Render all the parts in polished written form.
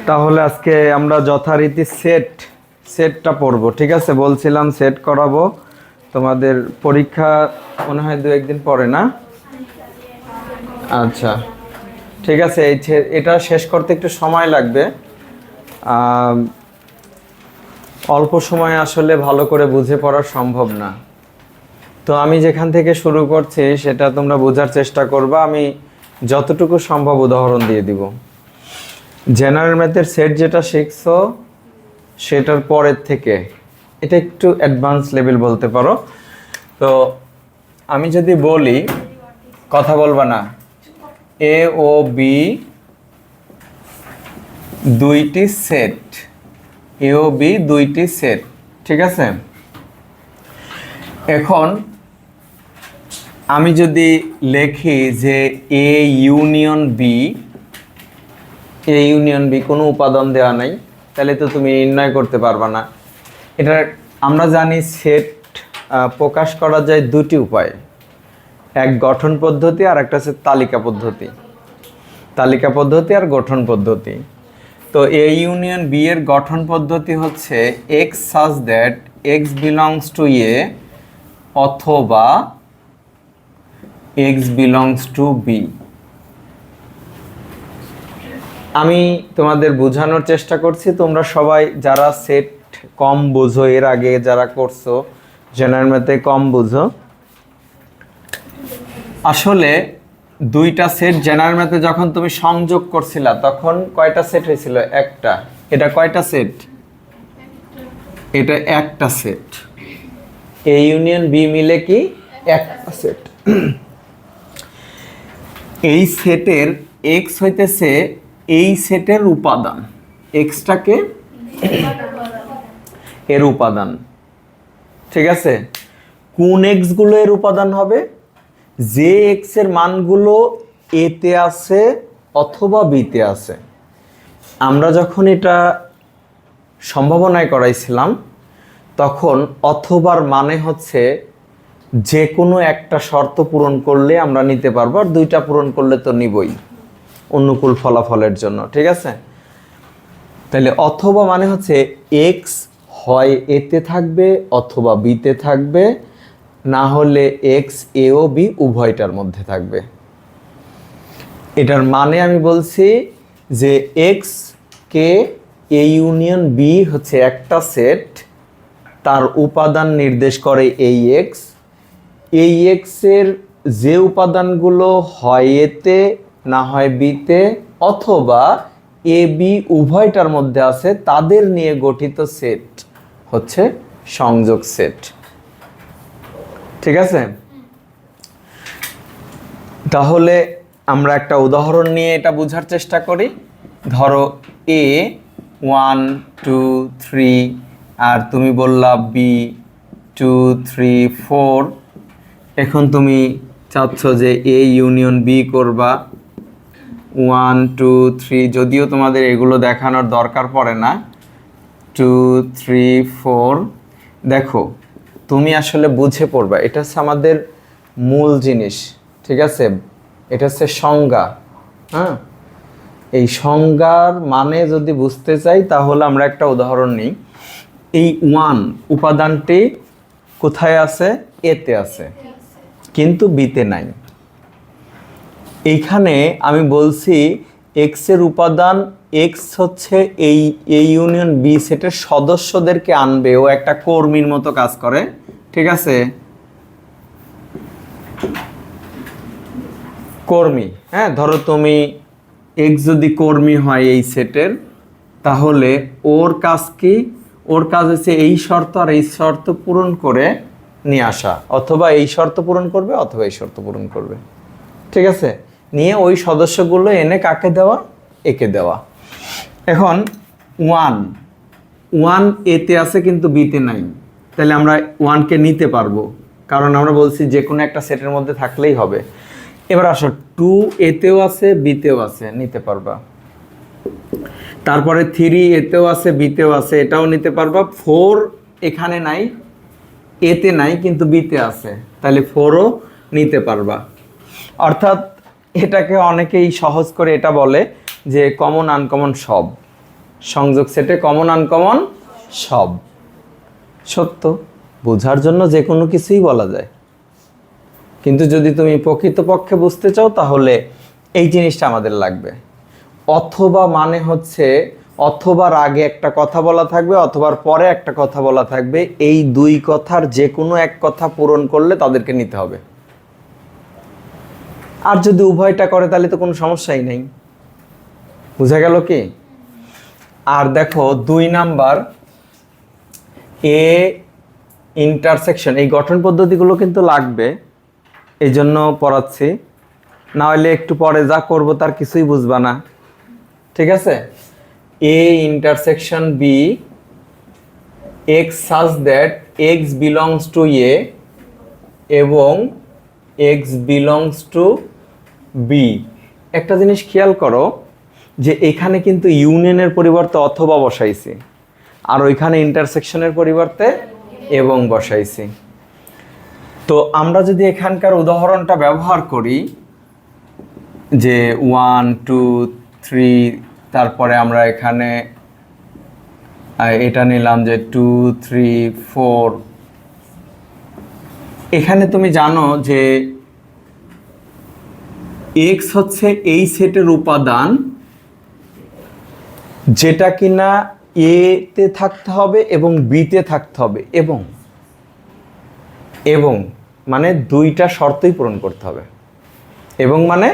তাহলে আজকে আমরা যথারীতি সেটটা পড়বো, ঠিক আছে? বলছিলাম সেট করাবো। তোমাদের পরীক্ষা মনে হয় 2-1 দিন পরে, না? আচ্ছা, ঠিক আছে। এটা শেষ করতে একটু সময় লাগবে। অল্প সময় আসলে ভালো করে বুঝে পড়া সম্ভব না। তো আমি যেখান থেকে শুরু করছি সেটা তোমরা বোঝার চেষ্টা করবা। আমি যতটুকু সম্ভব উদাহরণ দিয়ে দিব। জেনারেল ম্যাথের সেট যেটা শিখছো সেটার পরের থেকে এটা একটু অ্যাডভান্স লেভেল বলতে পারো। তো আমি যদি বলি, কথা বলবা না, এ ও বি দুইটি সেট, এ ও বি দুইটি সেট, ঠিক আছে? এখন আমি যদি লিখি যে A union B, A union B কোনো উপাদান দেওয়া নাই, তাহলে তো তুমি নির্ণয় করতে পারবা না। এটা আমরা জানি সেট প্রকাশ করা যায় দুটি উপায়ে, এক গঠন পদ্ধতি আর একটা হচ্ছে তালিকা পদ্ধতি। তালিকা পদ্ধতি আর গঠন পদ্ধতি। তো এ ইউনিয়ন বি এর গঠন পদ্ধতি হচ্ছে X such that x belongs to A অথবা এক্স বিলংস টু বি। আমি তোমাদের বোঝানোর চেষ্টা করছি, তোমরা সবাই যারা সেট কম বুঝো, এর আগে যারা করছো জেনারেল ম্যাথে কম বুঝো, আসলে দুইটা সেট জেনারেল ম্যাথে যখন তুমি সংযোগ করছিলা তখন কয়টা সেট হয়েছিল? একটা। এটা কয়টা সেট? এটা একটা সেট। এ ইউনিয়ন বি মিলে কি একটা সেট। এই সেটের এক্স হইতেছে এই সেটের উপাদান, এক্সটাকে এর উপাদান, ঠিক আছে? কোন এক্স গুলো এর উপাদান হবে? যে এক্স এর মানগুলো এতে আছে অথবা বিতে আছে। আমরা যখন এটা সম্ভাবনায় করাইছিলাম তখন অথবার মানে হচ্ছে যে কোনো একটা শর্ত পূরণ করলে আমরা নিতে পারবো, আর দুইটা পূরণ করলে তো নিবই অনুকূল ফলাফলের জন্য, ঠিক আছে? তাহলে অথবা মানে হচ্ছে এক্স হয় এতে থাকবে অথবা বিতে থাকবে, না হলে এক্স এ ও বি উভয়টার মধ্যে থাকবে। এটার মানে আমি বলছি যে এক্স কে এ ইউনিয়ন বি হচ্ছে একটা সেট, তার উপাদান নির্দেশ করে এই এক্স। এই এক্সের যে উপাদানগুলো হয় এতে না হয় বিতে অথবা এ বি উভয়টার মধ্যে আছে, তাদের নিয়ে গঠিত সেট হচ্ছে সংযোগ সেট, ঠিক আছে? তাহলে আমরা একটা উদাহরণ নিয়ে এটা বোঝার চেষ্টা করি। ধরো এ 1 2 3 আর তুমি বললা বি 2 3 4। এখন তুমি চাচ্ছ যে এ ইউনিয়ন বি করবা 1 2 3, যদিও তোমাদের এগুলো দেখানোর দরকার পড়ে না। 2 3 4, দেখো তুমি আসলে বুঝে পড়বা, এটা হচ্ছে আমাদের মূল জিনিস, ঠিক আছে? এটা হচ্ছে সংজ্ঞা। হ্যাঁ, এই সংজ্ঞার মানে যদি বুঝতে চাই তাহলে আমরা একটা উদাহরণ নিই। এই 1 উপাদানটি কোথায় আছে? এতে আছে, কিন্তু বিতে নাই। এইখানে আমি বলছি এক্স এর উপাদান এক্স হচ্ছে এই এ ইউনিয়ন বি সেটের সদস্যদেরকে আনবে, ও একটা কর্মীর মতো কাজ করে, ঠিক আছে? কর্মী, হ্যাঁ। ধরো তুমি এক্স যদি কর্মী হয় এই সেটের, তাহলে ওর কাজ কি? ওর কাজ হচ্ছে এই শর্ত আর এই শর্ত পূরণ করে নিয়ে আসা, অথবা এই শর্ত পূরণ করবে অথবা এই শর্ত পূরণ করবে, ঠিক আছে? নিয়ে ওই সদস্যগুলো এনে কাকে দেওয়া? একে দেওয়া। এখন 1 এতে আছে কিন্তু বিতে নাই, তাহলে আমরা 1কে নিতে পারবো, কারণ আমরা বলছি যে কোনো একটা সেটের মধ্যে থাকলেই হবে। এবার আসো 2 এতেও আছে বিতেও আছে, নিতে পারবা। তারপরে 3 এতেও আছে বিতেও আছে, এটাও নিতে পারবা। 4 এখানে নাই, এতে নাই কিন্তু বিতে আছে, তাহলে 4ও নিতে পারবা। অর্থাৎ এটাকে অনেকেই সহজ করে এটা বলে যে কমন আনকমন সব, সংযোগ সেটে কমন আনকমন সব। সত্য, বোঝার জন্য যে কোনো কিছুই বলা যায়, কিন্তু যদি তুমি প্রকৃতপক্ষে বুঝতে চাও তাহলে এই জিনিসটা আমাদের লাগবে। অথবা মানে হচ্ছে অথবার আগে একটা কথা বলা থাকবে, অথবার পরে একটা কথা বলা থাকবে, এই দুই কথার যে কোনো এক কথা পূরণ করলে তাদেরকে নিতে হবে। আর যদি উভয়টা করে তাহলে তো কোনো সমস্যাই নেই। বুঝা গেল কি? আর দেখো 2 নাম্বার এ ইন্টারসেকশন, এই গঠন পদ্ধতিগুলো কিন্তু লাগবে, এই জন্য পড়াচ্ছি, না হলে একটু পরে যা করব তার কিছুই বুঝবা না। ঠিক আছে? A intersection B X such that x belongs to A এবং এক্স বিলংস টু বি। একটা জিনিস খেয়াল করো যে এখানে কিন্তু ইউনিয়নের পরিবর্তে অথবা বসাইছি, আর ওইখানে ইন্টারসেকশনের পরিবর্তে এবং বসাইছি। তো আমরা যদি এখানকার উদাহরণটা ব্যবহার করি যে 1 2 3, তারপরে আমরা এখানে এটা নিলাম যে 2 3 4, এখানে তুমি জানো যে এক্স হচ্ছে এই সেটের উপাদান যেটা কিনা এ তে থাকতে হবে এবং বি তে থাকতে হবে, এবং এবং মানে দুইটা শর্তই পূরণ করতে হবে, এবং মানে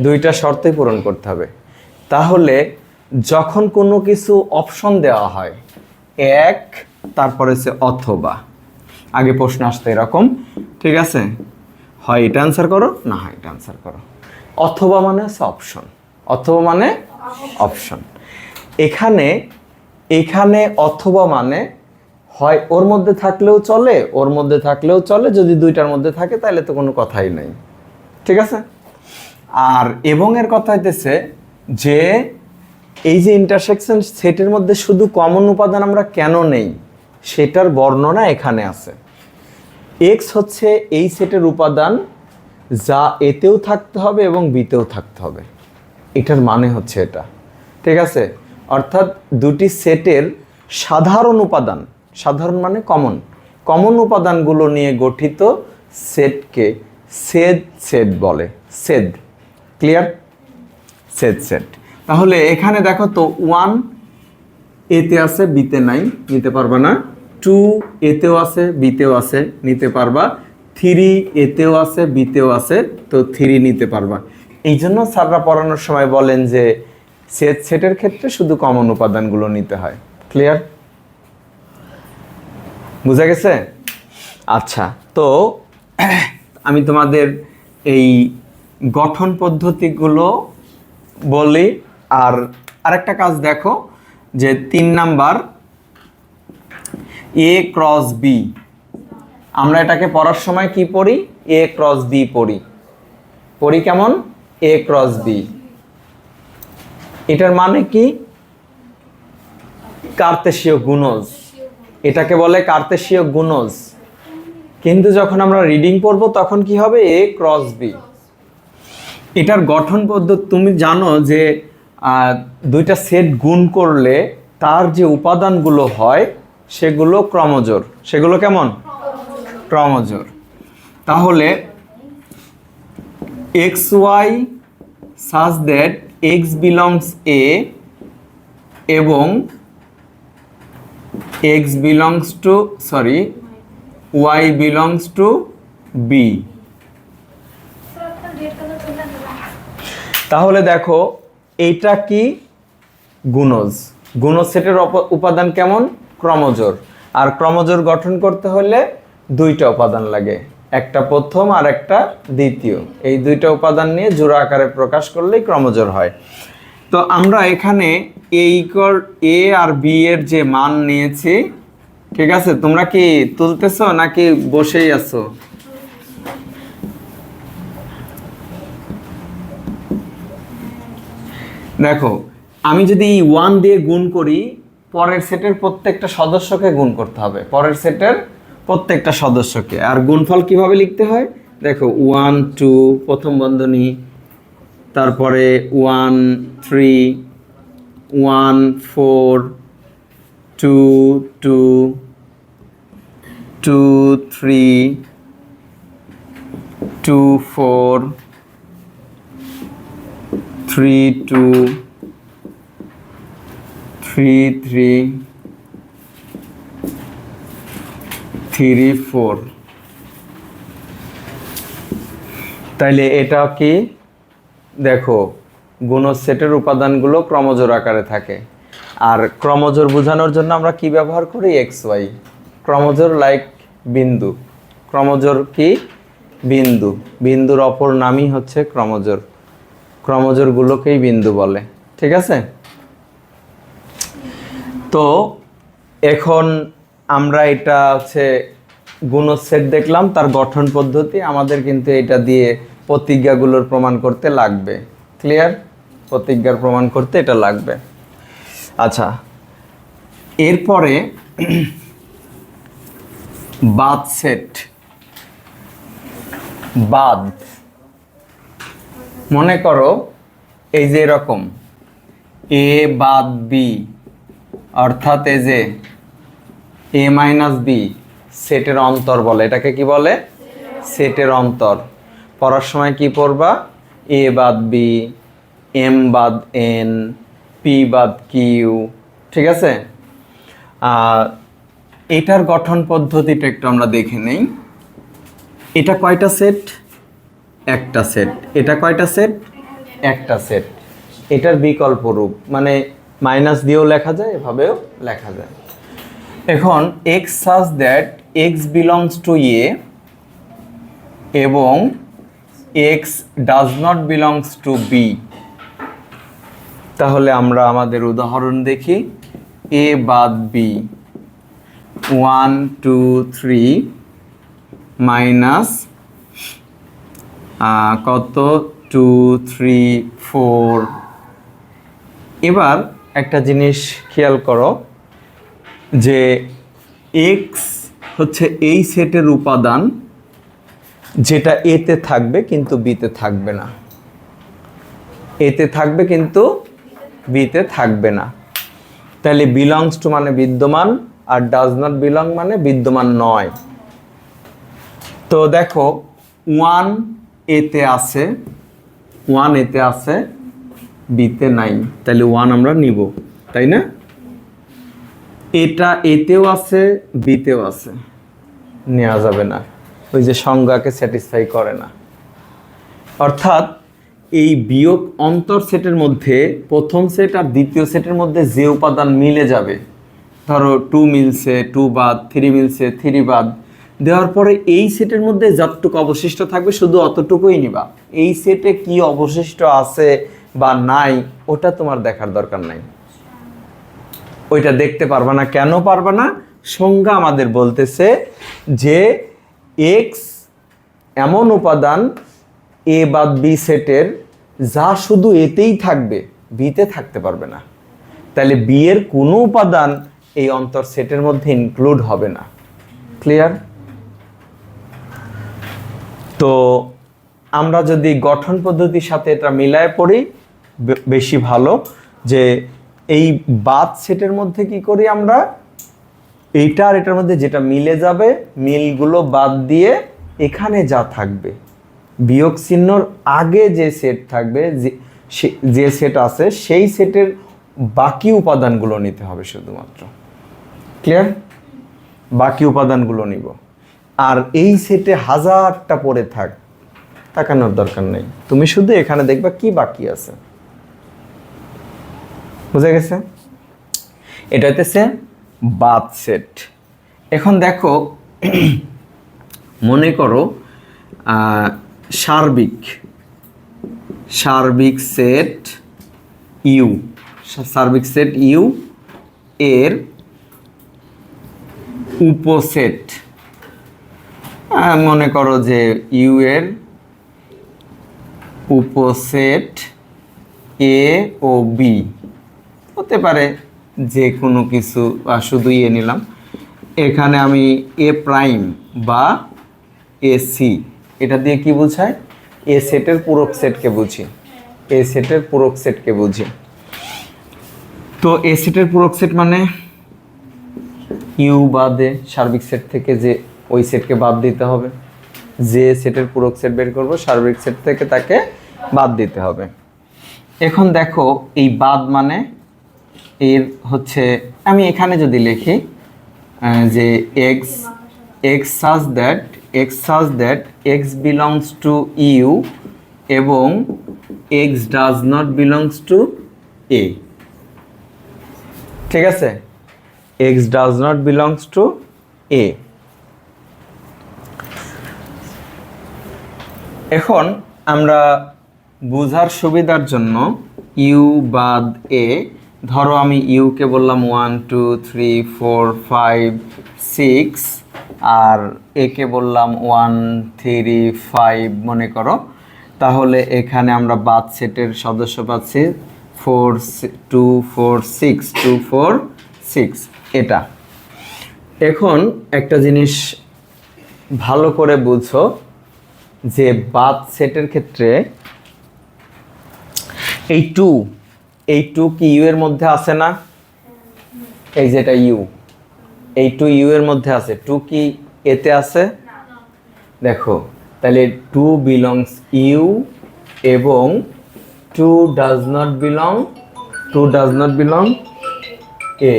দুইটা শর্তই পূরণ করতে হবে। তাহলে যখন কোনো কিছু অপশন দেওয়া হয়, এক তারপরে হচ্ছে অথবা, আগে প্রশ্ন আসতে এরকম, ঠিক আছে, হয় এটা আনসার করো, না হয় এটা আনসার করো। অথবা মানে হচ্ছে অপশন, অথবা মানে অপশন। এখানে এখানে অথবা মানে হয় ওর মধ্যে থাকলেও চলে, ওর মধ্যে থাকলেও চলে, যদি দুইটার মধ্যে থাকে তাহলে তো কোনো কথাই নেই। ঠিক আছে? আর এবং এর কথা হইতেছে যে এই যে ইন্টারসেকশন সেটের মধ্যে শুধু কমন উপাদান আমরা কেন নেই সেটার বর্ণনা এখানে আছে। এক্স হচ্ছে এই সেটের উপাদান যা এতেও থাকতে হবে এবং বিতেও থাকতে হবে, এটার মানে হচ্ছে এটা। ঠিক আছে? অর্থাৎ দুটি সেটের সাধারণ উপাদান, সাধারণ মানে কমন, কমন উপাদানগুলো নিয়ে গঠিত সেটকে সেট সেট বলে। Set, clear? Set set. তাহলে এখানে দেখো তো 1 এতে আছে বিতে নাই, নিতে পারবা না। 2 এতেও আছে বিতেও আছে, নিতে পারবা। 3 এতেও আছে বিতেও আছে, তো 3 নিতে পারবা। এই জন্য স্যাররা পড়ানোর সময় বলেন যে সেট সেটের ক্ষেত্রে শুধু কমন উপাদানগুলো নিতে হয়। ক্লিয়ার? বুঝা গেছে? আচ্ছা, তো আমি তোমাদের এই গঠন পদ্ধতিগুলো বলি। আর আরেকটা কাজ দেখো যে 3 নাম্বার এ ক্রস বি, আমরা এটাকে পড়ার সময় কি পড়ি? এ ক্রস বি পড়ি। পড়ি কেমন? এ ক্রস বি। এটার মানে কি? কার্তেশীয় গুণজ, এটাকে বলে কার্তেশীয় গুণজ। কিন্তু যখন আমরা রিডিং পড়ব তখন কি হবে? এ ক্রস বি। এটার গঠন পদ্ধতি তুমি জানো যে দুইটা সেট গুণ করলে তার যে উপাদানগুলো হয় সেগুলো ক্রমজোড়। সেগুলো কেমন? ক্রমজোড়। তাহলে x y such that x belongs A এবং x belongs to y belongs to B. তাহলে দেখো এইটা কি? গুণজ। গুণজ সেটের উপাদান কেমন? ক্রমজোড়। আর ক্রমজোড় গঠন করতে হলে দুইটা উপাদান লাগে, একটা প্রথম আর একটা দ্বিতীয়। এই দুইটা উপাদান নিয়ে জোড়া আকারে প্রকাশ করলেই ক্রমজোড় হয়। তো আমরা এখানে এ আর বি এর যে মান নিয়েছি, ঠিক আছে, তোমরা কি তুলতেছো নাকি বসেই আছো? দেখো আমি যদি 1 দিয়ে গুণ করি, পরের সেটের প্রত্যেকটা সদস্যকে গুণ করতে হবে, পরের সেটের প্রত্যেকটা সদস্যকে। আর গুণফল কিভাবে লিখতে হয় দেখো, 1 2 প্রথম বন্ধনী, তারপরে 1 3 1 4 2 2 2 3 2 4 3 2 3 3 3 4। তাইলে এটা কি দেখো, গুণজ সেটের উপাদানগুলো ক্রমজোড় আকারে থাকে। আর ক্রমজোড় বোঝানোর জন্য আমরা কি ব্যবহার করি? X Y. ক্রমজোড় লাইক বিন্দু। ক্রমজোড় কি? বিন্দু। বিন্দুর অপর নামই হচ্ছে ক্রমজোড়। ক্রমজোড়গুলোকেই বিন্দু বলে। ঠিক আছে? তো এখন আমরা এটা হচ্ছে গুণজ সেট দেখলাম, তার গঠন পদ্ধতি। আমাদের কিন্তু এটা দিয়ে প্রতিজ্ঞাগুলোর প্রমাণ করতে লাগবে। ক্লিয়ার? প্রতিজ্ঞার প্রমাণ করতে এটা লাগবে। আচ্ছা, এরপরে বাদ সেট। বাদ, মনে করো এই যে এরকম এ বাদ বি, অর্থাৎ এই যে এ মাইনাস বি সেটের অন্তর বলে। এটাকে কি বলে? সেটের অন্তর। পড়ার সময় কি পড়বা? এ বাদ বি, এম বাদ এন, পি বাদ কিউ। ঠিক আছে? এটার গঠন পদ্ধতিটা একটু আমরা দেখে নেই। এটা কয়টা সেট? একটা সেট। এটা কয়টা সেট? একটা সেট। এটার বিকল্প রূপ, মানে মাইনাস দিয়েও লেখা যায়, এভাবেও লেখা যায়। এখন x such that x belongs to A এবং x does not belongs to B. তাহলে আমরা আমাদের উদাহরণ দেখি। এ বাদ বি, 1 2 3 মাইনাস কত 2 3 4। এবার একটা জিনিস খেয়াল করো যে এক্স হচ্ছে এই সেটের উপাদান যেটা এতে থাকবে কিন্তু বিতে থাকবে না। এতে থাকবে কিন্তু বিতে থাকবে না। তাহলে বিলংস টু মানে বিদ্যমান, আর ডাজ নট বিলং মানে বিদ্যমান নয়। তো দেখো 1 এতে আছে, 1 এতে আছে, বিতে নাই। তাহলে 1 আমরা নিব, তাই না? এটা এতেও আছে, বিতেও আছে, নেওয়া যাবে না। ওই যে সংজ্ঞাকে স্যাটিসফাই করে না। অর্থাৎ এই বিয়োগ অন্তর সেটের মধ্যে প্রথম সেট আর দ্বিতীয় সেটের মধ্যে যে উপাদান মিলে যাবে, ধরো 2 মিলছে 2 বাদ, 3 মিলছে 3 বাদ, দেওয়ার পরে এই সেটের মধ্যে যতটুকু অবশিষ্ট থাকবে শুধু অতটুকুই নিবা। এই সেটে কি অবশিষ্ট আছে বা নাই ওটা তোমার দেখার দরকার নাই। ওইটা দেখতে পারবা না। কেন পারবা না? সংজ্ঞা আমাদের বলতেছে যে এক্স এমন উপাদান এ বাদ বি সেটের যা শুধু এতেই থাকবে, বিতে থাকতে পারবে না। তাহলে বি এর কোনো উপাদান এই অন্তর সেটের মধ্যে ইনক্লুড হবে না। ক্লিয়ার? তো আমরা যদি গঠন পদ্ধতির সাথে এটা মিলায় পড়ি বেশি ভালো। যে এই বাদ সেটের মধ্যে কি করি আমরা, এইটা আর এটার মধ্যে যেটা মিলে যাবে মিলগুলো বাদ দিয়ে এখানে যা থাকবে, বিয়োগ চিহ্নর আগে যে সেট থাকবে, যে সেট আছে সেই সেটের বাকি উপাদানগুলো নিতে হবে শুধুমাত্র। ক্লিয়ার? বাকি উপাদানগুলো নিব। আর এই সেটে হাজারটা পড়ে তাকানোর দরকার নেই। তুমি শুধু এখানে দেখবা কি বাকি আছে। বুঝা গেছে? এটা হইতেছে বাদ সেট। এখন দেখো, মনে করো সার্বিক সেট ইউ, সার্বিক সেট ইউ এর উপসেট। মনে করো যে ইউ এর উপসেট এ ও বি হতে পারে যে কোনো কিছু, শুধু এ নিলাম। এখানে আমি এ প্রাইম বা এ সি, এটা দিয়ে কি বোঝায়? এ সেটের পূরক সেটকে বুঝি। এ সেটের পূরক সেটকে বুঝি। তো এ সেটের পূরক সেট মানে ইউ বাদে সার্বিক সেট থেকে যে ওই সেটকে বাদ দিতে হবে, যে সেটের পূরক সেট বের করব সার্বিক সেট থেকে তাকে বাদ দিতে হবে। এখন দেখো এই বাদ মানে এর হচ্ছে, আমি এখানে যদি লিখি যে x x such that x belongs to U এবং x does not belongs to A, ঠিক আছে, x does not belongs to A. এখন আমরা বোঝার সুবিধার জন্য ইউ বাদ এ, ধরো আমি ইউকে বললাম 1 2 3 4 5 6 আর একে বললাম 1 3 5 মনে করো, তাহলে এখানে আমরা বাদ সেটের সদস্য পাচ্ছি 4 2 4 6 2 4 6 এটা। এখন একটা জিনিস ভালো করে বুঝো যে বাদ সেটের ক্ষেত্রে এই টু কি ইউ এর মধ্যে আছে না, এই যেটা ইউ, এই টু ইউ এর মধ্যে আছে, টু কি এতে আছে, দেখো তাহলে টু বিলংস ইউ এবং টু ডাজ নট বিলং এ।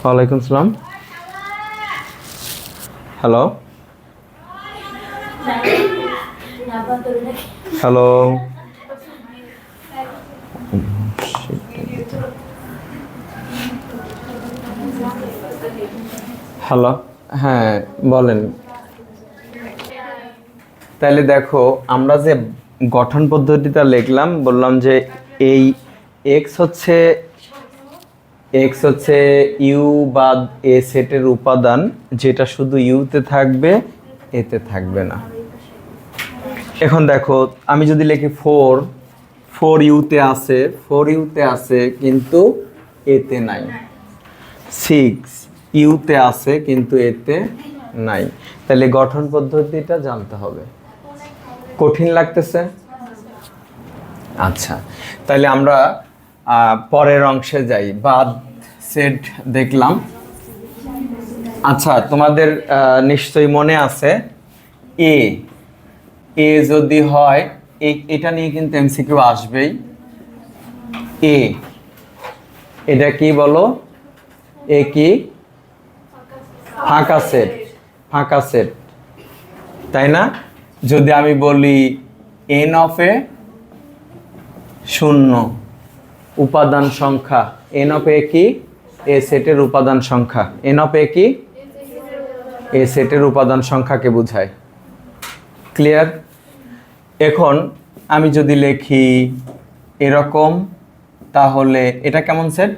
ওয়ালাইকুম সালাম, হ্যালো হ্যালো হ্যালো, হ্যাঁ বলেন। তাহলে দেখো আমরা যে গঠন পদ্ধতিটা লিখলাম, বললাম যে এই এক্স হচ্ছে ইউ বাদ এ সেটের উপাদান, যেটা শুধু ইউতে থাকবে এতে থাকবে না। এখন দেখো আমি যদি লিখি 4 ইউতে আছে কিন্তু এতে নাই, 6 ইউতে আছে কিন্তু এতে নাই, তাহলে গঠন পদ্ধতিটা জানতে হবে। কঠিন লাগতেছে? আচ্ছা, তাহলে আমরা পরের অংশে যাই। বাদ সেট দেখলাম। আচ্ছা, তোমাদের নিশ্চয়ই মনে আছে এ যদি হয়, এটা নিয়ে কিন্তু এমসিকিউ আসবেই। এটা কি বলো? এ কি? ফাঁকা সেট, তাই না? যদি আমি বলি এন অফ এ শূন্য উপাদান সংখ্যা, এন অফ এ কি? এ সেটের উপাদান সংখ্যা। এন অফ এ কি? এ সেটের উপাদান সংখ্যাকে বোঝায়। ক্লিয়ার? এখন আমি যদি লিখি এরকম, তাহলে এটা কেমন সেট?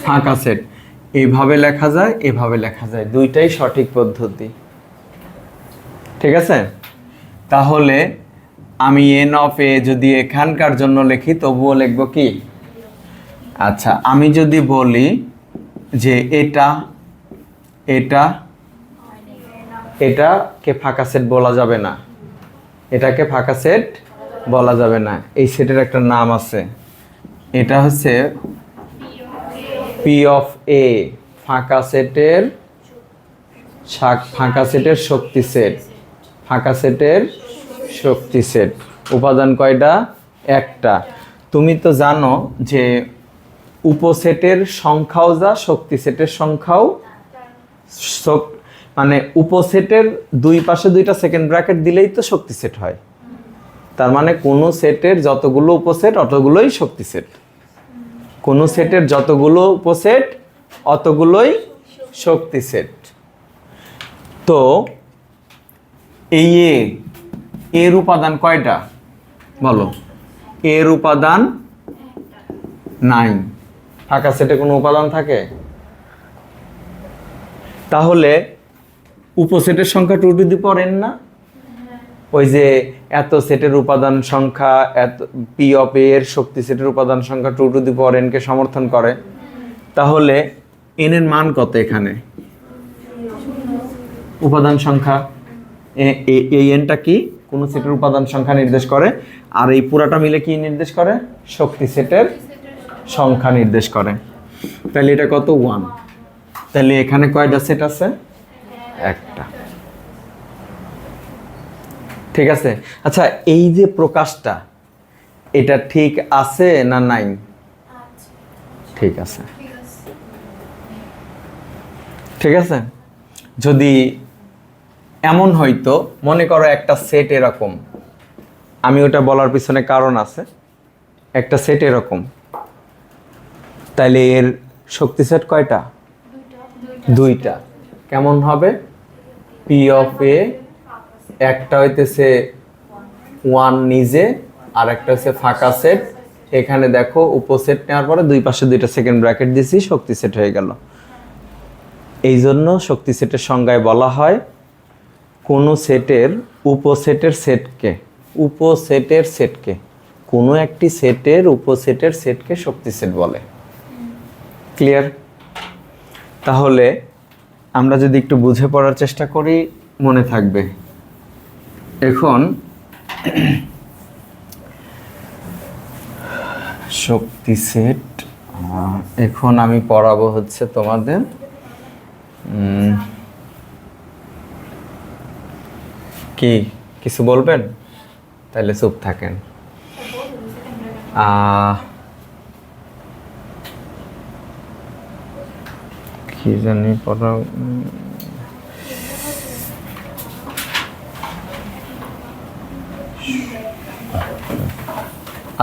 ফাঁকা সেট। এইভাবে লেখা যায়, এভাবে লেখা যায়, দুইটাই সঠিক পদ্ধতি। ঠিক আছে? তাহলে আমি এন অফ এ যদি এখানকার জন্য লিখি তবুও লিখব কি? আচ্ছা, আমি যদি বলি যে এটাকে ফাঁকা সেট বলা যাবে না, এটাকে ফাঁকা সেট বলা যাবে না, এই সেটের একটা নাম আছে, এটা হচ্ছে পি অফ এ, ফাঁকা সেটের শক্তি সেট। ফাঁকা সেটের শক্তি সেট। উপাদান কয়টা? একটা। তুমি তো জানো যে উপসেটের সংখ্যাও যা, শক্তি সেটের সংখ্যাও, মানে উপসেটের দুই পাশে দুইটা সেকেন্ড ব্র্যাকেট দিলেই তো শক্তি সেট হয়। তার মানে কোনো সেটের যতগুলো উপসেট অতগুলোই শক্তি সেট। কোনো সেটের যতগুলো উপসেট অতগুলোই শক্তি সেট। তো এই এর উপাদান কয়টা বলো? এর উপাদান 9। ফাঁকা সেটে কোনো উপাদান থাকে? তাহলে উপসেটের সংখ্যা 2 টু দি পাওয়ার n না? ওই যে এত সেটের উপাদান সংখ্যা, এত পি অফ এ এর শক্তি সেটের উপাদান সংখ্যা 2 টু দি পাওয়ার n কে সমর্থন করে। তাহলে n এর মান কত এখানে? উপাদান সংখ্যা। এই nটা কি কোন সেটের উপাদান সংখ্যা নির্দেশ করে, আর এই পুরাটা মিলে কি নির্দেশ করে? শক্তি সেটের সংখ্যা নির্দেশ করে। তাহলে এটা কত? 1। তাহলে এখানে কয়টা সেট আছে? একটা। ঠিক আছে। আচ্ছা, এই যে প্রকাশটা এটা ঠিক আছে না নাই? ঠিক আছে। ঠিক আছে। যদি এমন হয়তো, মনে করো একটা সেট এরকম, আমি ওটা বলার পিছনে কারণ আছে, একটা সেট এরকম, তাইলে এর শক্তি সেট কয়টা? দুইটা। কেমন হবে? পি অফ এ একটা হইতেছে 1 নিজে, আর একটা হচ্ছে ফাঁকা সেট। এখানে দেখো উপসেট নেওয়ার পরে দুই পাশে দুইটা সেকেন্ড ব্র্যাকেট দিয়েছি, শক্তি সেট হয়ে গেল। এই জন্য শক্তি সেটের সংজ্ঞায় বলা হয় কোনো সেটের উপসেটের সেটকে কোনো একটি সেটের উপসেটের সেটকে শক্তি সেট বলে। ক্লিয়ার? তাহলে আমরা যদি একটু বুঝে পড়ার চেষ্টা করি মনে থাকবে। এখন শক্তি সেট, এখন আমি পড়াবো হচ্ছে তোমাদের কি কিছু বলবেন? তাহলে চুপ থাকেন। কি জানি পড়া,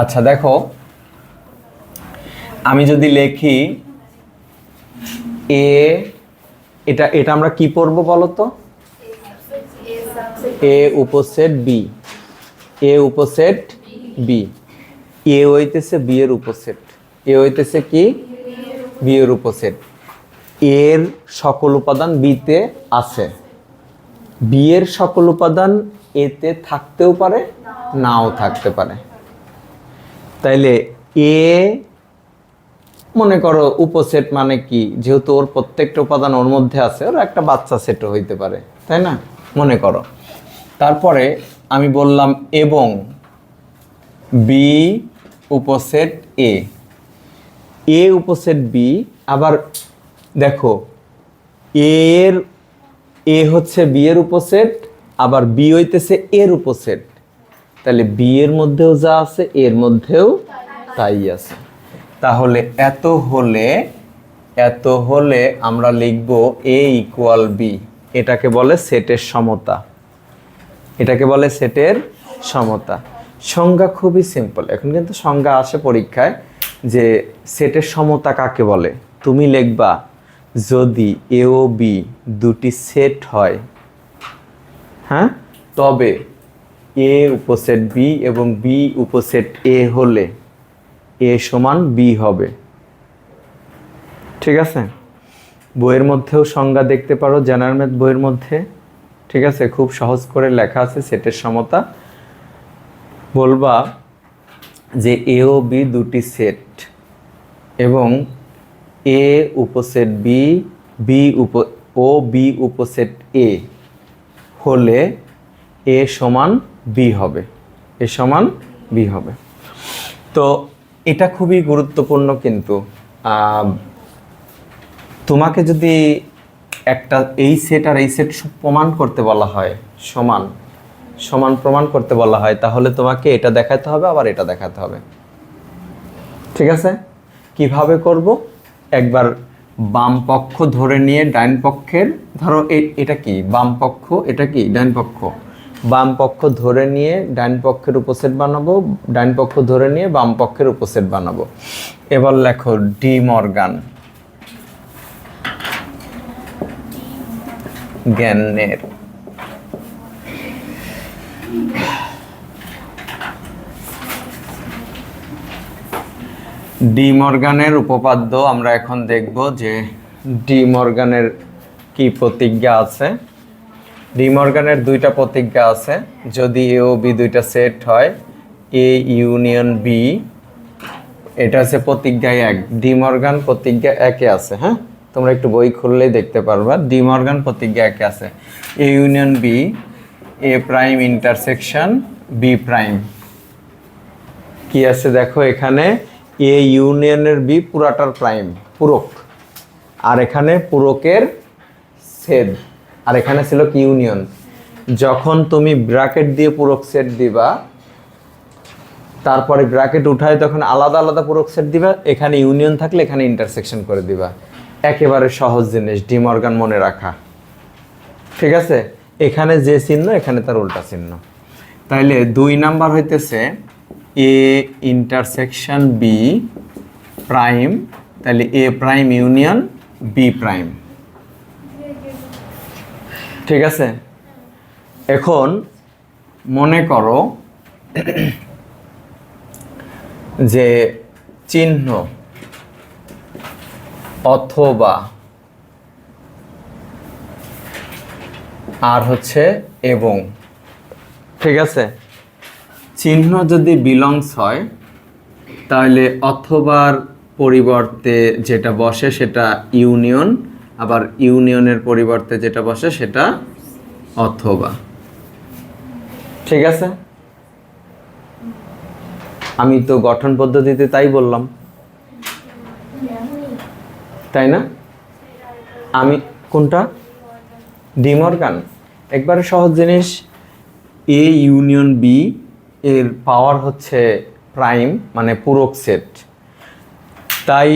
আচ্ছা দেখো, আমি যদি লিখি এ, এটা আমরা কি পড়বো বলো তো? এ উপসেট বি, এ উপসেট বি। এ হইতেছে বি এর উপসেট, এ হইতেছে কি? বি এর উপসেট। এর সকল উপাদান বিতে আছে, বি এর সকল উপাদান এতে থাকতেও পারে, নাও থাকতে পারে। তাইলে এ মনে করো উপসেট মানে কি, যেহেতু ওর প্রত্যেকটা উপাদান ওর মধ্যে আছে, ওর একটা বাচ্চা সেটও হইতে পারে, তাই না? মনে করো। তারপরে আমি বললাম এবং বি উপসেট এ, এ উপসেট বি। আবার দেখো এর, এ হচ্ছে বি এর উপসেট, আবার বি হইতেছে এর উপসেট। তাহলে বি এর মধ্যেও যা আছে এর মধ্যেও তাই আছে। তাহলে এত হলে আমরা লিখব এ ইকুয়াল বি। এটাকে বলে সেটের সমতা, এটাকে বলে সেটের সমতা। সংজ্ঞা খুবই সিম্পল। এখন কিন্তু সংজ্ঞা আসে পরীক্ষায় যে সেটের সমতা কাকে বলে। তুমি লিখবা যদি এ ও বি দুটি সেট হয়, হ্যাঁ, তবে এ উপসেট বি এবং বি উপসেট এ হলে এ সমান বি হবে। ঠিক আছে? বইয়ের মধ্যেও সংজ্ঞা দেখতে পারো, জেনারেল ম্যাথ বইয়ের মধ্যে। ঠিক আছে? খুব সহজ করে লেখা আছে সেটের সমতা। বলবা যে এ ও বি দুটি সেট এবং এ উপসেট বি, বি উপসেট এ হলে এ সমান বি হবে, এ সমান বি হবে। তো এটা খুবই গুরুত্বপূর্ণ। কিন্তু তোমাকে যদি একটা এই সেট আর এই সেট প্রমাণ করতে বলা হয়, সমান সমান প্রমাণ করতে বলা হয়, তাহলে তোমাকে এটা দেখাতে হবে, আবার এটা দেখাতে হবে। ঠিক আছে? কিভাবে করব? একবার বাম পক্ষ ধরে নিয়ে ডাইন পক্ষের, ধরো এটা কি বাম পক্ষ, এটা কি ডাইন পক্ষ, বাম পক্ষ ধরে নিয়ে ডাইন পক্ষের উপসেট বানাবো, ডাইন পক্ষ ধরে নিয়ে বাম পক্ষের উপসেট বানাবো। এবার লেখো ডি মর্গান জ্ঞানের ডি মর্গানের উপপাদ্য আমরা এখন দেখব যে ডি মর্গানের কি প্রতিজ্ঞা আছে। ডি মর্গানের দুইটা প্রতিজ্ঞা আছে। যদি এ ও বি দুইটা সেট হয়, এ ইউনিয়ন বি, এটা হচ্ছে প্রতিজ্ঞায় 1, ডি মর্গান প্রতিজ্ঞা 1-এ আছে। হ্যাঁ, তোমরা একটু বই খুললেই দেখতে পারবা, ডি মর্গান প্রতিজ্ঞা 1-এ আছে। A union B, A prime intersection B prime. কি আছে দেখো এখানে, এ ইউনিয়নের বি পুরাটার প্রাইম, পূরক, আর এখানে পূরকের ছেদ, আর এখানে ছিল কি ইউনিয়ন। যখন তুমি ব্র্যাকেট দিয়ে পূরক সেট দিবা, তারপরে ব্র্যাকেট উঠায় তখন আলাদা আলাদা পূরক সেট দিবা, এখানে ইউনিয়ন থাকলে এখানে ইন্টারসেকশন করে দিবা। একেবারে সহজ জিনিস, ডি মর্গান মনে রাখা। ঠিক আছে, এখানে যে চিহ্ন এখানে তার উল্টা চিহ্ন। তাইলে 2 নাম্বার হইতেছে এ ইন্টারসেকশন বি প্রাইম, তাহলে এ প্রাইম ইউনিয়ন বি প্রাইম। ঠিক আছে, এখন মনে করো যে চিহ্ন অথবা আর হচ্ছে এবং। ঠিক আছে, চিহ্ন যদি বিলংস হয় তাহলে অথবার পরিবর্তে যেটা বসে সেটা ইউনিয়ন, আবার ইউনিয়নের পরিবর্তে যেটা বসে সেটা অথবা। ঠিক আছে, আমি তো গঠন পদ্ধতিতে তাই বললাম, তাই না? আমি কোনটা, ডি মর্গান, একবারে সহজ জিনিস। এ ইউনিয়ন বি এর পাওয়ার হচ্ছে প্রাইম, মানে পূরক সেট। তাই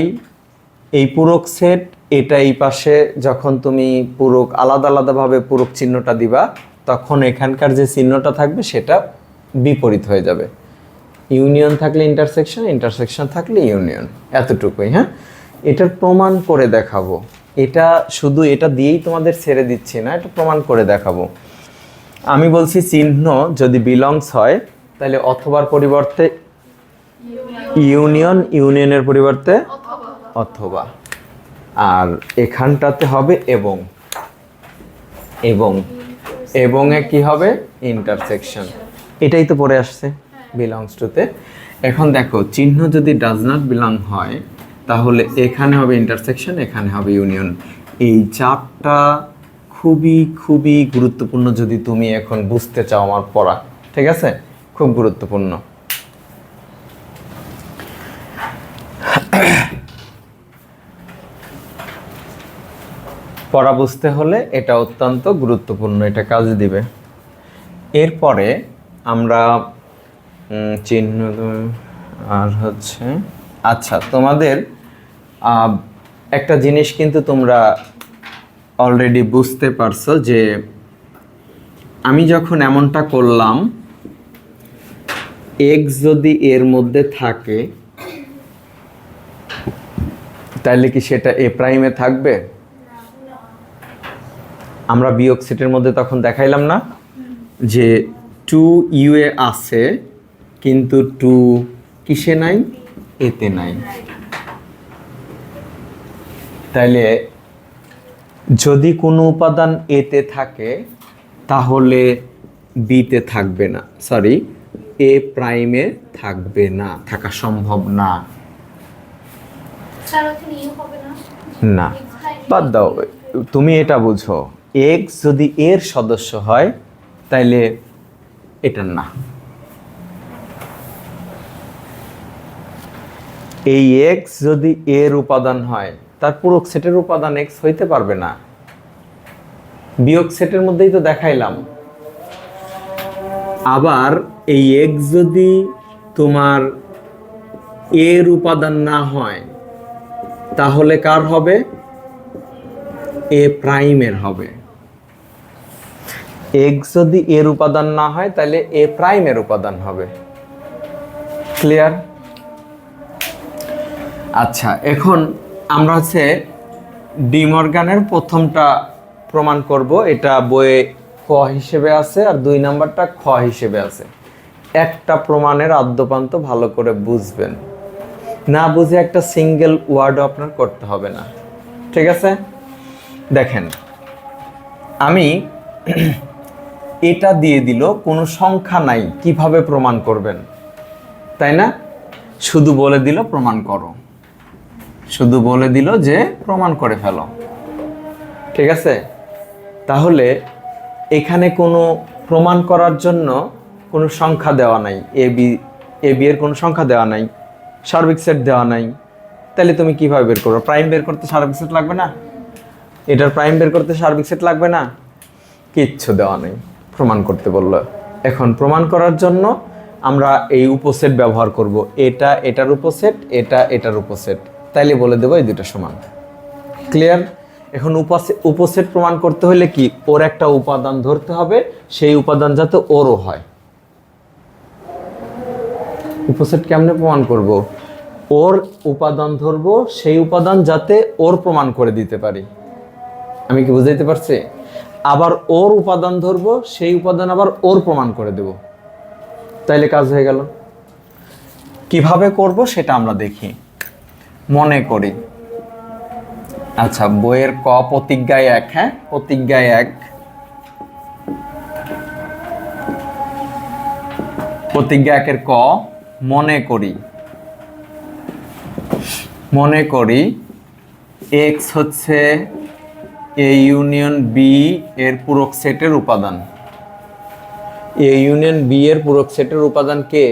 এই পূরক সেট, এটা এই পাশে যখন তুমি পূরক আলাদা আলাদাভাবে পূরক চিহ্নটা দিবা, তখন এখানকার যে চিহ্নটা থাকবে সেটা বিপরীত হয়ে যাবে। ইউনিয়ন থাকলে ইন্টারসেকশন, ইন্টারসেকশন থাকলে ইউনিয়ন, এতটুকুই। হ্যাঁ, এটার প্রমাণ করে দেখাবো। এটা শুধু এটা দিয়েই তোমাদের ছেড়ে দিচ্ছি না, এটা প্রমাণ করে দেখাবো। আমি বলছি চিহ্ন যদি বিলংস হয় তাহলে অথবার পরিবর্তে ইউনিয়ন, ইউনিয়নের পরিবর্তে অথবা, আর এখানটাতে হবে এবং, এবং এবং এ কি হবে, ইন্টারসেকশন। এটাই তো পড়ে আসছে বিলংস টুতে। এখন দেখো চিহ্ন যদি ডাজ নট বিলং হয় তাহলে এখানে হবে ইন্টারসেকশন, এখানে হবে ইউনিয়ন। এই চারটা খুবই খুবই গুরুত্বপূর্ণ যদি তুমি এখন বুঝতে চাও আমার পড়া। ঠিক আছে, খুব গুরুত্বপূর্ণ। পড়া বুঝতে হলে এটা অত্যন্ত গুরুত্বপূর্ণ, এটা কাজে দিবে। এরপরে আমরা চিহ্ন আর হচ্ছে, আচ্ছা তোমাদের একটা জিনিস কিন্তু তোমরা অলরেডি বুঝতে পারছো যে আমি যখন এমনটা করলাম, এক্স যদি এর মধ্যে থাকে তাহলে কি সেটা এ প্রাইমে থাকবে? আমরা বিয়োগ সেটের মধ্যে তখন দেখাইলাম না যে 2 এ আছে কিন্তু 2 কিসে নাই, এতে নাই। তাইলে যদি কোনো উপাদান এতে থাকে তাহলে বিতে থাকবে না, সরি এ প্রাইমে থাকবে না, থাকা সম্ভব না। না, বাদ দাও, তুমি এটা বুঝো, এক্স যদি এর সদস্য হয় তাইলে এটা না। এই এক্স যদি এর উপাদান হয় তার পূরক সেটের উপাদান এক্স হইতে পারবে না। বিয়োগ সেটের মধ্যেই তো দেখাইলাম। আবার এই এক্স যদি তোমার এর উপাদান না হয় তাহলে কার হবে, এ প্রাইমের হবে। এক্স যদি এর উপাদান না হয় তাহলে এ প্রাইমের উপাদান হবে। ক্লিয়ার? আচ্ছা, এখন আমরা হচ্ছে ডি মর্গানের প্রথমটা প্রমাণ করব। এটা বইয়ে ক হিসেবে আছে আর 2 নাম্বারটা খ হিসেবে আছে। একটা প্রমাণের আদ্যপান্ত ভালো করে বুঝবেন, না বুঝে একটা সিঙ্গেল ওয়ার্ডও আপনার করতে হবে না। ঠিক আছে, দেখেন আমি এটা দিয়ে দিল কোনো সংখ্যা নাই, কিভাবে প্রমাণ করবেন, তাই না? শুধু বলে দিল প্রমাণ করো, শুধু বলে দিল যে প্রমাণ করে ফেলো। ঠিক আছে, তাহলে এখানে কোনো প্রমাণ করার জন্য কোনো সংখ্যা দেওয়া নাই, এ বি এর কোনো সংখ্যা দেওয়া নাই, সার্বিক সেট দেওয়া নাই। তাহলে তুমি কিভাবে বের করবে? প্রাইম বের করতে সার্বিক সেট লাগবে না? এটার প্রাইম বের করতে সার্বিক সেট লাগবে না? কিচ্ছু দেওয়া নেই, প্রমাণ করতে বললো। এখন প্রমাণ করার জন্য আমরা এই উপসেট ব্যবহার করব, এটা এটার উপসেট, এটা এটার উপসেট, তাইলে বলে দেবো এই দুটো সমান। ক্লিয়ার? এখন উপসেট প্রমাণ করতে হলে কি, ওর একটা উপাদান ধরতে হবে, সেই উপাদান যাতে ওরও হয়। উপসেট কেমনে প্রমাণ করব? ওর উপাদান ধরবো, সেই উপাদান যাতে ওর প্রমাণ করে দিতে পারি। আমি কি বুঝাইতে পারছি? আবার ওর উপাদান ধরবো, সেই উপাদান আবার ওর প্রমাণ করে দেব, তাইলে কাজ হয়ে গেল। কিভাবে করব সেটা আমরা দেখি। মনে করি, আচ্ছা বইয়ের ক প্রতিজ্ঞায় 1, হ্যাঁ প্রতিজ্ঞায় 1, প্রতিজ্ঞা 1 এর ক, মনে করি এক্স হচ্ছে এ ইউনিয়ন বি এর পূরক সেটের উপাদান। এ ইউনিয়ন বি এর পূরক সেটের উপাদান কে?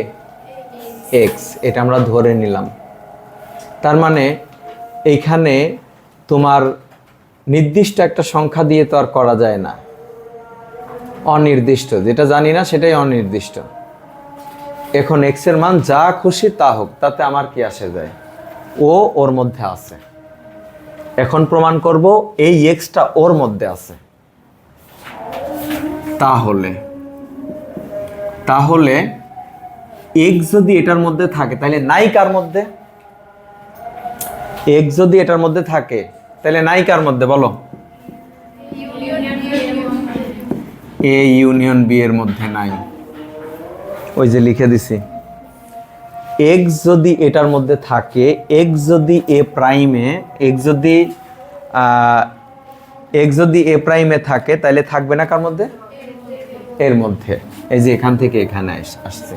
এক্স। এটা আমরা ধরে নিলাম। তার মানে এইখানে তোমার নির্দিষ্ট একটা সংখ্যা দিয়ে তো আর করা যায় না, অনির্দিষ্ট, যেটা জানি না সেটাই অনির্দিষ্ট। এখন এক্স এর মান যা খুশি তা হোক, তাতে আমার কি আসে যায়, ও ওর মধ্যে আছে। এখন প্রমাণ করব এই এক্সটা ওর মধ্যে আছে। তাহলে এক্স যদি এটার মধ্যে থাকে তাহলে নাই কার মধ্যে? এক্স যদি এটার মধ্যে থাকে তাহলে নাই কার মধ্যে বলো? এ ইউনিয়ন বি এর মধ্যে নাই। ওই যে লিখে দিছি, এক্স যদি এটার মধ্যে থাকে, এক্স যদি এ প্রাইমে, এক্স যদি এ প্রাইমে থাকে তাহলে থাকবে না কার মধ্যে? এর মধ্যে। এই যে এখান থেকে এখানে আসছে।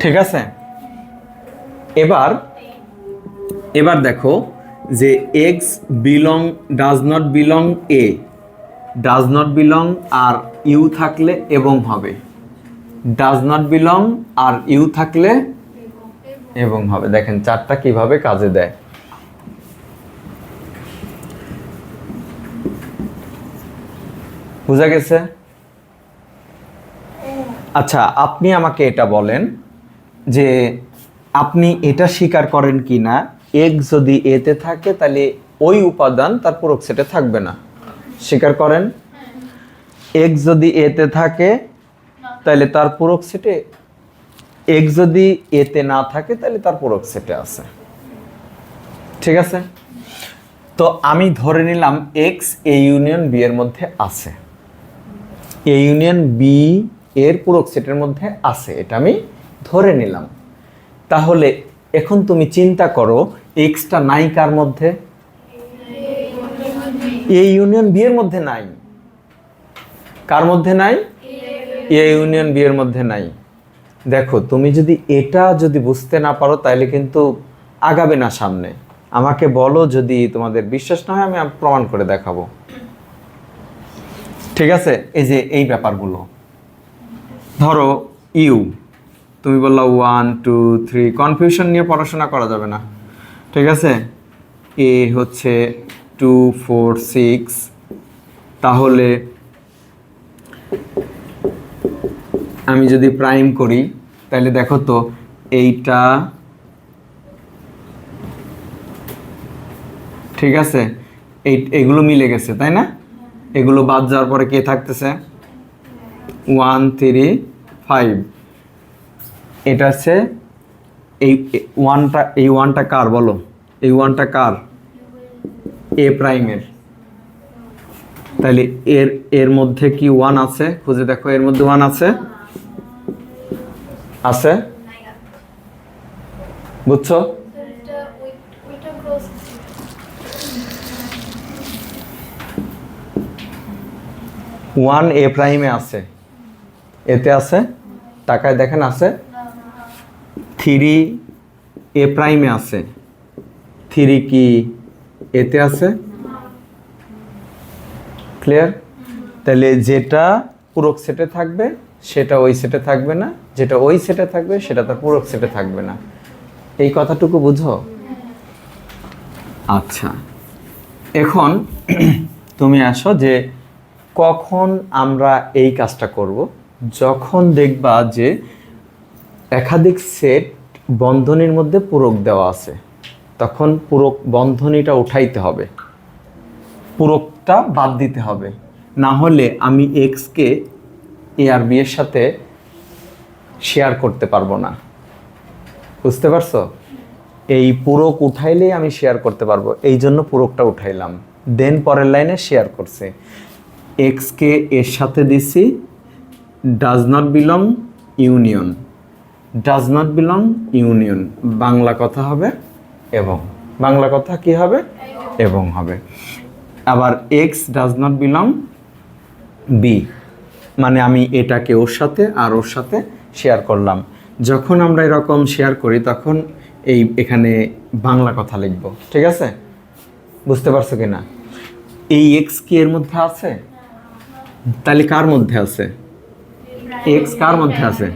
ঠিক আছে, এবার দেখো যে X does not belong A, does not belong আর ইউ থাকলে এবং হবে, ডাজ নট বিলং আর ইউ থাকলে এবং হবে। দেখেন চারটা কিভাবে কাজে দেয়। বুঝা গেছে? আচ্ছা আপনি আমাকে এটা বলেন যে আপনি এটা স্বীকার করেন কি না, এক্স যদি এতে থাকে তাহলে ওই উপাদান তার পূরক সেটে থাকবে না। স্বীকার করেন? এক্স যদি এতে থাকে তাহলে তার পূরক সেটে, এক্স যদি এতে না থাকে তাহলে তার পূরক সেটে আছে। ঠিক আছে, তো আমি ধরে নিলাম এক্স এ ইউনিয়ন বি এর মধ্যে আছে, এ ইউনিয়ন বি এর পূরক সেটের মধ্যে আছে, এটা আমি ধরে নিলাম। তাহলে এখন তুমি চিন্তা করো এক্সটা নাই কার মধ্যে? এ ইউনিয়ন বি এর মধ্যে নাই। কার মধ্যে নাই? এ ইউনিয়ন বি এর মধ্যে নাই। দেখো তুমি যদি এটা বুঝতে না পারো তাহলে কিন্তু আগাবে না সামনে। আমাকে বলো, যদি তোমাদের বিশ্বাস না হয় আমি প্রমাণ করে দেখাবো। ঠিক আছে, এই যে এই ব্যাপারগুলো ধরো ইউ, তুমি বললা 1 2 3, কনফিউশন নিয়ে পড়াশোনা করা যাবে না। ঠিক আছে, এ হচ্ছে 2 4 6, তাহলে আমি যদি প্রাইম করি তাহলে দেখো তো এইটা, ঠিক আছে, এগুলো মিলে গেছে তাই না? এগুলো বাদ যাওয়ার পরে কে থাকতেছে? 1 3 5। এটা আছে এই ওয়ানটা কার বলো? এই ওয়ানটা কার? এ প্রাইমের। তাহলে এর মধ্যে কি 1 আছে? খুঁজে দেখো, এর মধ্যে 1 আছে? আছে? বুঝছো? 1 এ প্রাইমে আছে, এতে আছে, টাকায় দেখেন আছে। থ্রি এ প্রাইমে আছে, থ্রি কি এতে আছে? ক্লিয়ার? তাহলে যেটা পূরক সেটে থাকবে সেটা ওই সেটে থাকবে না, যেটা ওই সেটে থাকবে সেটা তার পূরক সেটে থাকবে না। এই কথাটুকু বুঝো? আচ্ছা, এখন তুমি আসো যে কখন আমরা এই কাজটা করব, যখন দেখবা যে একাধিক সেট বন্ধনীর মধ্যে পূরক দেওয়া আছে, তখন পূরক বন্ধনীটা উঠাইতে হবে, পূরকটা বাদ দিতে হবে। না হলে আমি এক্সকে এ আর বি এর সাথে শেয়ার করতে পারবো না। বুঝতে পারছো? এই পূরক উঠাইলেই আমি শেয়ার করতে পারবো, এই জন্য পূরকটা উঠাইলাম। দেন পরের লাইনে শেয়ার করছে, এক্সকে এর সাথে দিছি, does not belong union, does not belong union, Bangla কথা হবে এবং, বাংলা কথা কি হবে? এবং হবে। আবার X does not belong B, মানে আমি এটাকে ওর সাথে আর ওর সাথে শেয়ার করলাম। যখন আমরা এরকম শেয়ার করি তখন এখানে বাংলা কথা লিখব। ঠিক আছে? বুঝতে পারছো কি না? এই এক্স কি এর মধ্যে আছে? তাহলে কার মধ্যে আছে? এক্স কার মধ্যে আছে?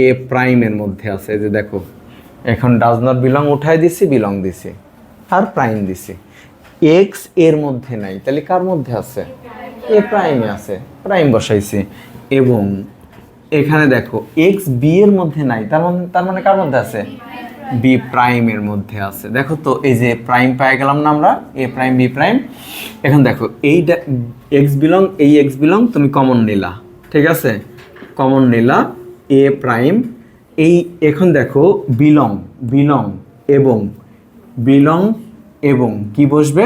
এ প্রাইমের মধ্যে আছে। যে দেখো এখন ডাজ নট বিলং উঠাই দিছি, বিলং দিছি আর প্রাইম দিছি। এক্স এর মধ্যে নাই, তাহলে কার মধ্যে আছে? এ প্রাইমে আছে, প্রাইম বসাইছি। এবং এখানে দেখো এক্স বি এর মধ্যে নাই, তার মানে কার মধ্যে আছে? বি প্রাইমের মধ্যে আছে। দেখো তো এই যে প্রাইম পেয়ে গেলাম না আমরা, এ প্রাইম বি প্রাইম। এখন দেখো এই এক্স বিলং, এই এক্স বিলং তুমি কমন নিলা, ঠিক আছে? কমন নিলা এ প্রাইম, এই এখন দেখো বিলং, বিলং এবং, বিলং এবং কি বসবে?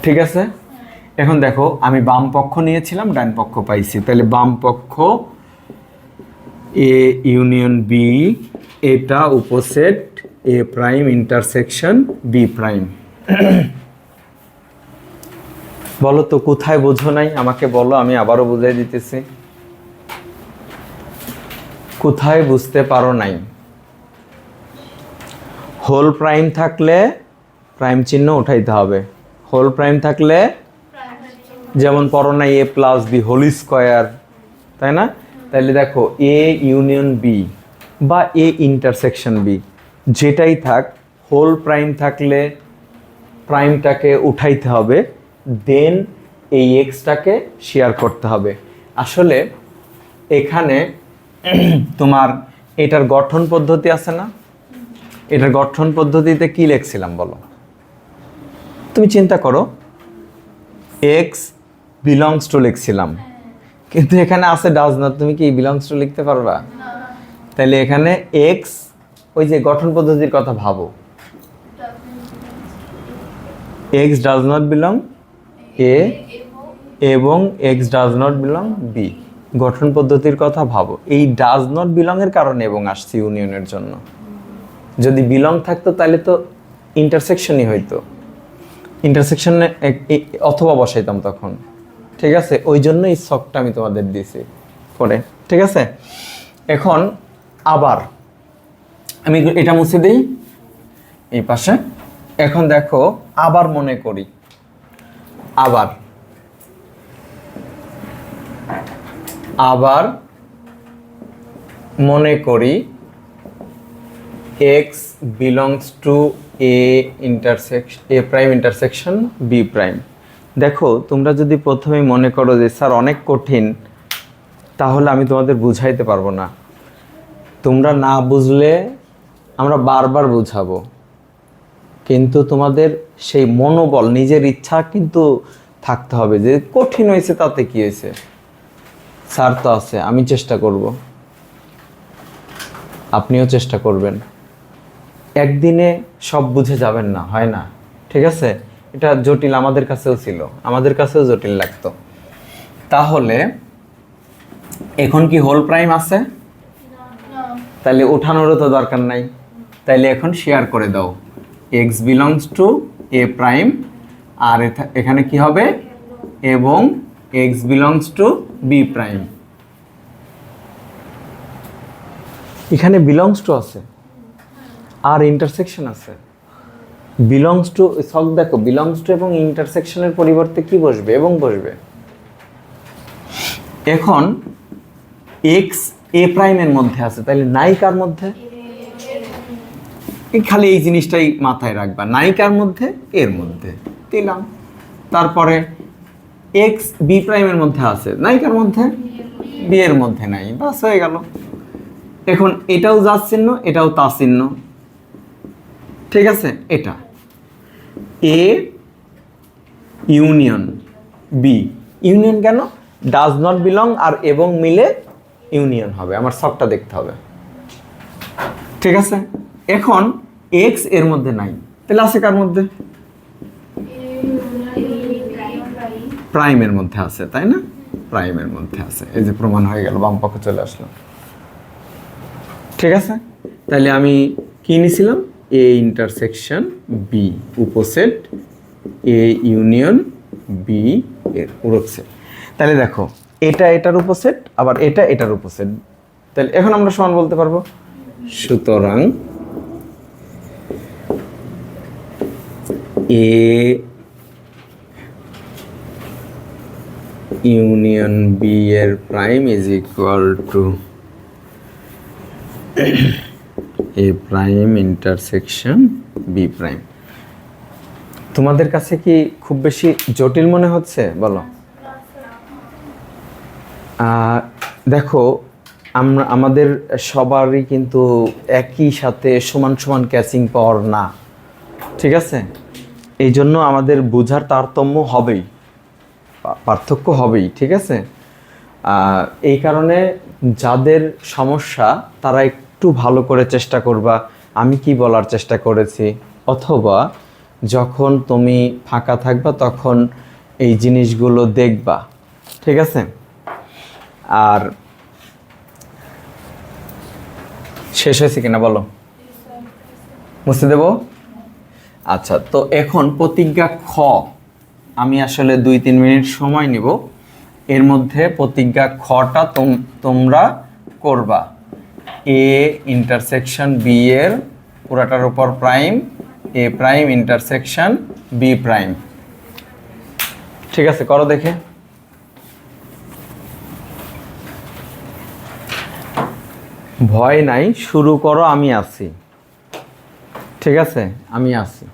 ঠিক আছে? এখন দেখো আমি বাম পক্ষ নিয়েছিলাম, ডান পক্ষ পাইছি, তাহলে বাম পক্ষ এ ইউনিয়ন বি, এটা উপসেট এ প্রাইম ইন্টারসেকশন বি প্রাইম। বলো তো কোথায় বোঝো নাই? আমাকে বলো, আমি আবারও বুঝাই দিতেছি। কোথায় বুঝতে পারো নাই? হোল প্রাইম থাকলে প্রাইম চিহ্ন উঠাইতে হবে। হোল প্রাইম থাকলে যেমন পড়ো নাই এ প্লাস বি হোল স্কোয়ার, তাই না? তাহলে দেখো এ ইউনিয়ন বি বা এ ইন্টারসেকশন বি, যেটাই থাক, হোল প্রাইম থাকলে প্রাইমটাকে উঠাইতে হবে, দেন এই এক্সটাকে শেয়ার করতে হবে। আসলে এখানে তোমার এটার গঠন পদ্ধতি আছে না? এটার গঠন পদ্ধতিতে কি লিখছিলাম বলো? তুমি চিন্তা করো, এক্স বিলংস টু লিখছিলাম, কিন্তু এখানে আছে ডাজ নট, তুমি কি বিলংস টু লিখতে পারবা? তাহলে এখানে এক্স, ওই যে গঠন পদ্ধতির কথা ভাবো, X does not belong A এবং x does not belong B, গঠন পদ্ধতির কথা ভাবো। এই ডাজ নট বিলং এর কারণে এবং আসছে ইউনিয়নের জন্য। যদি বিলং থাকতো তাহলে তো ইন্টারসেকশনই হইতো, ইন্টারসেকশনে অথবা বসাইতাম তখন। ঠিক আছে? ওই জন্য এই শখটা আমি তোমাদের দিয়েছি করে। ঠিক আছে? এখন আবার আমি এটা মুছে দিই এই পাশে। এখন দেখো আবার মনে করি, আবার আবার মনে করি X belongs to A intersection, A prime intersection B prime. দেখো তোমরা যদি প্রথমেই মনে করো যে স্যার অনেক কঠিন, তাহলে আমি তোমাদের বুঝাইতে পারবো না। তোমরা না বুঝলে আমরা বারবার বুঝাবো, কিন্তু তোমাদের সেই মনোবল, নিজের ইচ্ছা কিন্তু থাকতে হবে যে কঠিন হয়েছে তাতে কি হয়েছে, স্যার তো আছে, আমি চেষ্টা করব, আপনিও চেষ্টা করবেন। একদিনে সব বুঝে যাবেন না, হয় না। ঠিক আছে? এটা জটিল, আমাদের কাছেও ছিল, আমাদের কাছেও জটিল লাগতো। তাহলে এখন কি হোল প্রাইম আছে? তাহলে উঠানোরও তো দরকার নাই, তাইলে এখন শেয়ার করে দাও, x belongs to A prime, আর এখানে কি হবে? এবং x belongs to B prime. এখানে বিলংস টু আছে আর ইন্টারসেকশন আছে। বিলংস টু সক দেখো, বিলংস টু এবং ইন্টারসেকশনের পরিবর্তে কি বসবে? এবং বসবে। এখন এক্স এ প্রাইমের মধ্যে আছে, তাহলে নাই কার মধ্যে? খালি এই জিনিসটাই মাথায় রাখবা, নাই কার মধ্যে? এর মধ্যে দিলাম। তারপরে এক্স বি প্রাইমের মধ্যে আছে, নাই কার মধ্যে? বি এর মধ্যে নাই, বাস হয়ে গেল। এখন এটাও যা চিহ্ন, এটাও তা চিহ্ন, ঠিক আছে? এটা এ ইউনিয়ন বি। ইউনিয়ন কেন? ডাজ নট বিলং আর এবং মিলে ইউনিয়ন হবে। আমার সবটা দেখতে হবে, ঠিক আছে? এখন এক্স এর মধ্যে নাই, তাহলে আছে কার মধ্যে? প্রাইমের মধ্যে আছে, তাই না? প্রাইমের মধ্যে আছে। এই যে প্রমাণ হয়ে গেল, বাম পক্ষে চলে আসলো, ঠিক আছে? তাহলে আমি কি নিয়েছিলাম? এ ইন্টারসেকশন বি উপসেট এ ইউনিয়ন বি এর পুরো সেট। তাহলে দেখো, এটা এটার উপসেট, আবার এটা এটার উপসেট। তাহলে এখন আমরা সমান বলতে পারবো। সুতরাং এ ইউনিয়ন বি এর prime is equal to A prime intersection B prime. তোমাদের কাছে কি খুব বেশি জটিল মনে হচ্ছে? বলো। দেখো, আমাদের সবারই কিন্তু একই সাথে সমান সমান ক্যাচিং পাওয়ার না, ঠিক আছে? এই জন্য আমাদের বোঝার তারতম্য হবেই, পার্থক্য হবেই, ঠিক আছে? এই কারণে যাদের সমস্যা তারা একটু ভালো করে চেষ্টা করবা আমি কি বলার চেষ্টা করেছি, অথবা যখন তুমি ফাঁকা থাকবা তখন এই জিনিসগুলো দেখবা, ঠিক আছে? আর শেষ হয়েছে কিনা বলো, মুছে দেব? আচ্ছা, তো এখন প্রতিজ্ঞা খ আমি আসলে 2-3 মিনিট সময় নিব, এর মধ্যে প্রতিজ্ঞা খটা তোমরা করবা। এ ইন্টারসেকশন বি এর পুরাটার উপর প্রাইম এ প্রাইম ইন্টারসেকশন বি প্রাইম, ঠিক আছে? করো দেখে। ভয় নাই, শুরু করো, আমি আছি, ঠিক আছে? আমি আছি।